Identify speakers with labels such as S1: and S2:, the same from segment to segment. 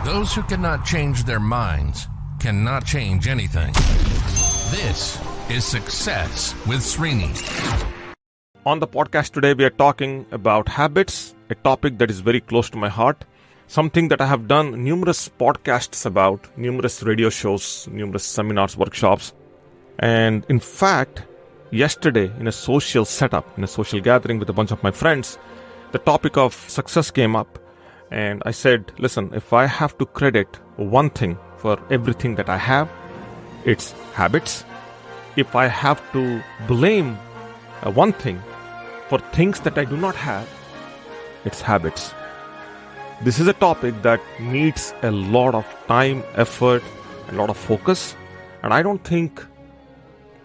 S1: Those who cannot change their minds cannot change anything. This is Success with Srini.
S2: On the podcast today, we are talking about habits, a topic that is very close to my heart, something that I have done numerous podcasts about, numerous radio shows, numerous seminars, workshops. And in fact, yesterday in a social setup, in a social gathering with a bunch of my friends, the topic of success came up. And I said, listen, if I have to credit one thing for everything that I have, it's habits. If I have to blame one thing for things that I do not have, it's habits. This is a topic that needs a lot of time, effort, a lot of focus. And I don't think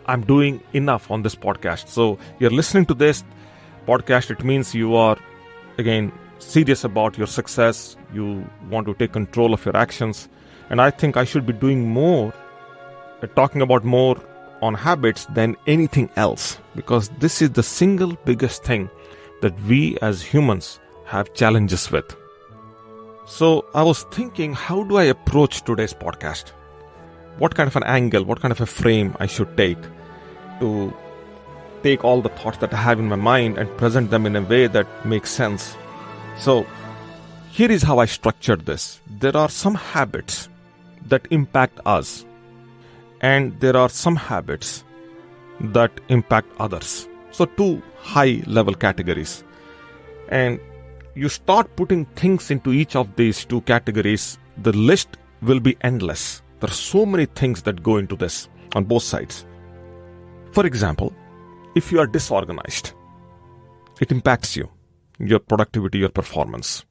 S2: I'm doing enough on this podcast. So you're listening to this podcast, it means you are, again, serious about your success. You want to take control of your actions. And I think I should be doing more, talking about more on habits than anything else, because this is the single biggest thing that we as humans have challenges with. So I was thinking, how do I approach today's podcast? What kind of an angle, what kind of a frame I should take to take all the thoughts that I have in my mind and present them in a way that makes sense. So here is how I structured this. There are some habits that impact us, and there are some habits that impact others. So two high-level categories. And you start putting things into each of these two categories, the list will be endless. There are so many things that go into this on both sides. For example, if you are disorganized, it impacts you, your productivity, your performance.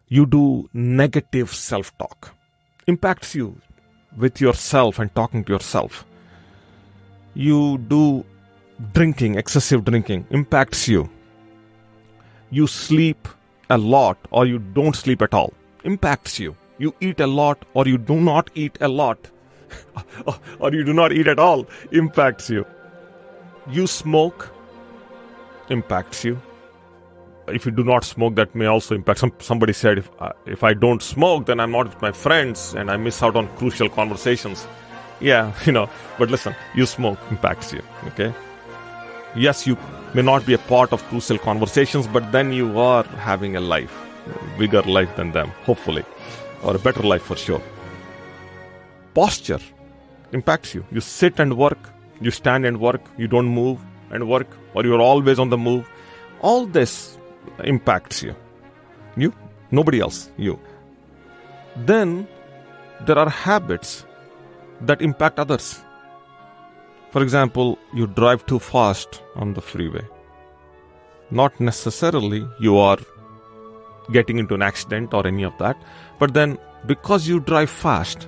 S2: You do negative self-talk, impacts you with yourself and talking to yourself. You do drinking, excessive drinking, impacts you. You sleep a lot or you don't sleep at all, impacts you. You eat a lot or you do not eat a lot or you do not eat at all, impacts you. You smoke, impacts you. If you do not smoke, that may also impact. Somebody said, if I don't smoke, then I'm not with my friends and I miss out on crucial conversations. Yeah, but listen, you smoke, impacts you, okay? Yes, you may not be a part of crucial conversations, but then you are having a life, a bigger life than them, hopefully, or a better life for sure. Posture impacts you. You sit and work, you stand and work, you don't move and work, or you're always on the move. All this impacts you. You, nobody else, you. Then there are habits that impact others. For example, you drive too fast on the freeway. Not necessarily you are getting into an accident or any of that, but then because you drive fast,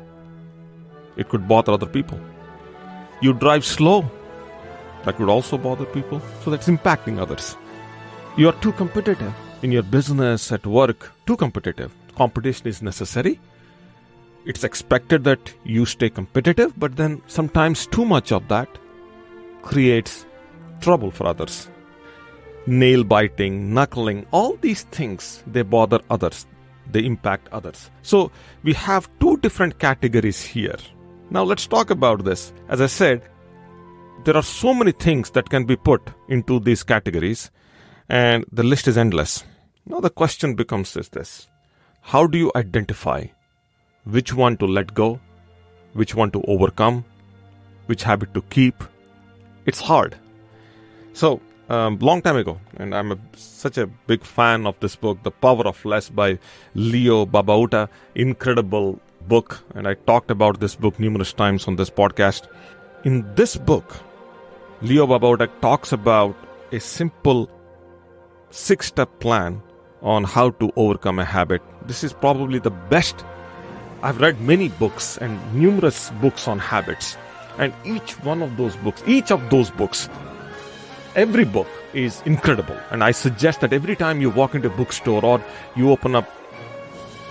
S2: it could bother other people. You drive slow, that could also bother people, so that's impacting others. You are too competitive in your business, at work, too competitive. Competition is necessary. It's expected that you stay competitive, but then sometimes too much of that creates trouble for others. Nail biting, knuckling, all these things, they bother others. They impact others. So we have two different categories here. Now let's talk about this. As I said, there are so many things that can be put into these categories, and the list is endless. Now the question becomes this. How do you identify which one to let go, which one to overcome, which habit to keep? It's hard. So, long time ago, and I'm such a big fan of this book, The Power of Less by Leo Babauta, incredible book, and I talked about this book numerous times on this podcast. In this book, Leo Babauta talks about a simple 6-step plan on how to overcome a habit. This is probably the best. I've read many books and numerous books on habits, and each of those books, every book is incredible. And I suggest that every time you walk into a bookstore or you open up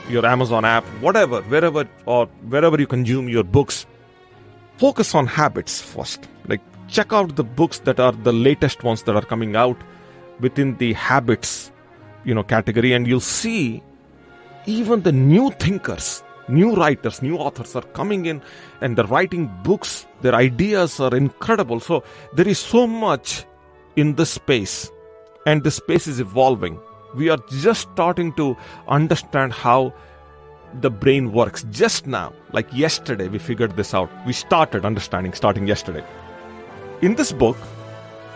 S2: your Amazon app, wherever you consume your books, focus on habits first. Like, check out the books that are the latest ones that are coming out within the habits, category, and you'll see even the new thinkers, new writers, new authors are coming in and they're writing books. Their ideas are incredible. So there is so much in this space, and the space is evolving. We are just starting to understand how the brain works. Just now, like yesterday, we figured this out. We started understanding starting yesterday. In this book,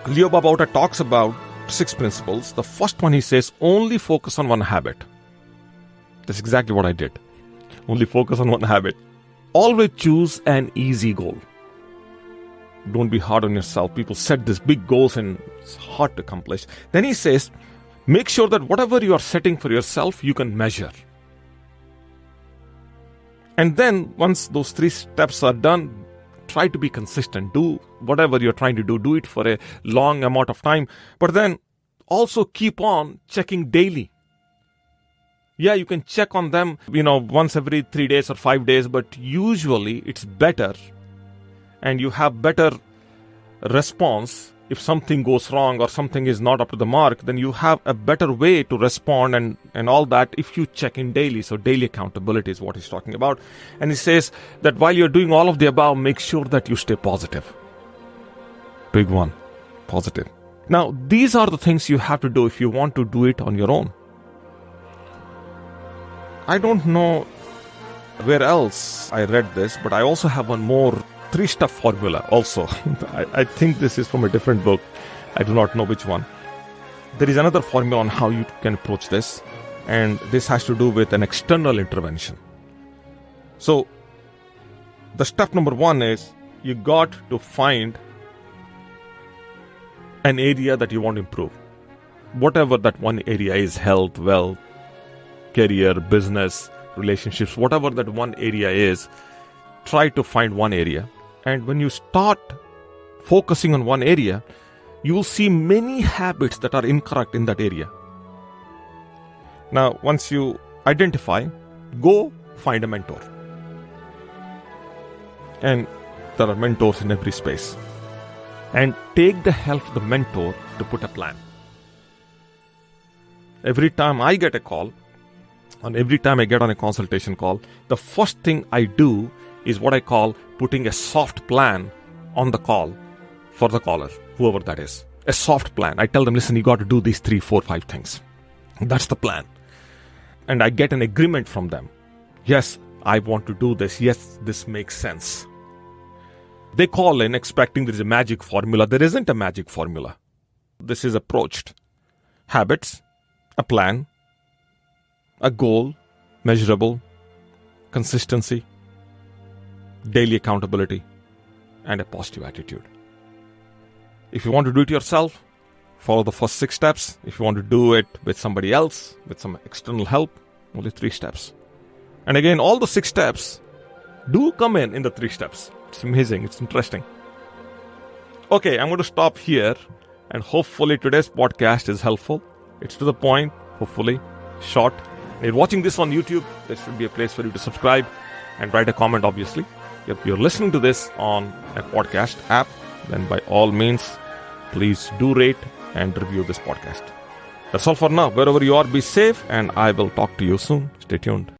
S2: Leo Babauta talks about 6 principles. The first one, he says, only focus on one habit. That's exactly what I did. Only focus on one habit. Always choose an easy goal. Don't be hard on yourself. People set these big goals and it's hard to accomplish. Then he says, make sure that whatever you are setting for yourself, you can measure. And then once those 3 steps are done, try to be consistent. Do whatever you're trying to do. Do it for a long amount of time. But then also keep on checking daily. Yeah, you can check on them, once every 3 days or 5 days, but usually it's better and you have better response. If something goes wrong or something is not up to the mark, then you have a better way to respond and all that if you check in daily. So daily accountability is what he's talking about. And he says that while you're doing all of the above, make sure that you stay positive. Big one, positive. Now, these are the things you have to do if you want to do it on your own. I don't know where else I read this, but I also have one more 3-step formula also. I think this is from a different book. I do not know which one. There is another formula on how you can approach this, and this has to do with an external intervention. So, the step number 1 is you got to find an area that you want to improve. Whatever that one area is, health, wealth, career, business, relationships, whatever that one area is, try to find one area. And when you start focusing on one area, you will see many habits that are incorrect in that area. Now, once you identify, go find a mentor. And there are mentors in every space. And take the help of the mentor to put a plan. Every time I get a call, and every time I get on a consultation call, the first thing I do is what I call putting a soft plan on the call for the caller, whoever that is. A soft plan. I tell them, listen, you got to do these 3, 4, 5 things. That's the plan. And I get an agreement from them. Yes, I want to do this. Yes, this makes sense. They call in expecting there is a magic formula. There isn't a magic formula. This is approached. Habits, a plan, a goal, measurable, consistency, daily accountability, and a positive attitude. If you want to do it yourself, follow the first 6 steps. If you want to do it with somebody else, with some external help, only 3 steps. And again, all the 6 steps do come in the 3 steps. It's amazing. It's interesting. Okay, I'm going to stop here, and hopefully today's podcast is helpful. It's to the point, hopefully, short. If you're watching this on YouTube, there should be a place for you to subscribe and write a comment, obviously. If you're listening to this on a podcast app, then by all means, please do rate and review this podcast. That's all for now. Wherever you are, be safe, and I will talk to you soon. Stay tuned.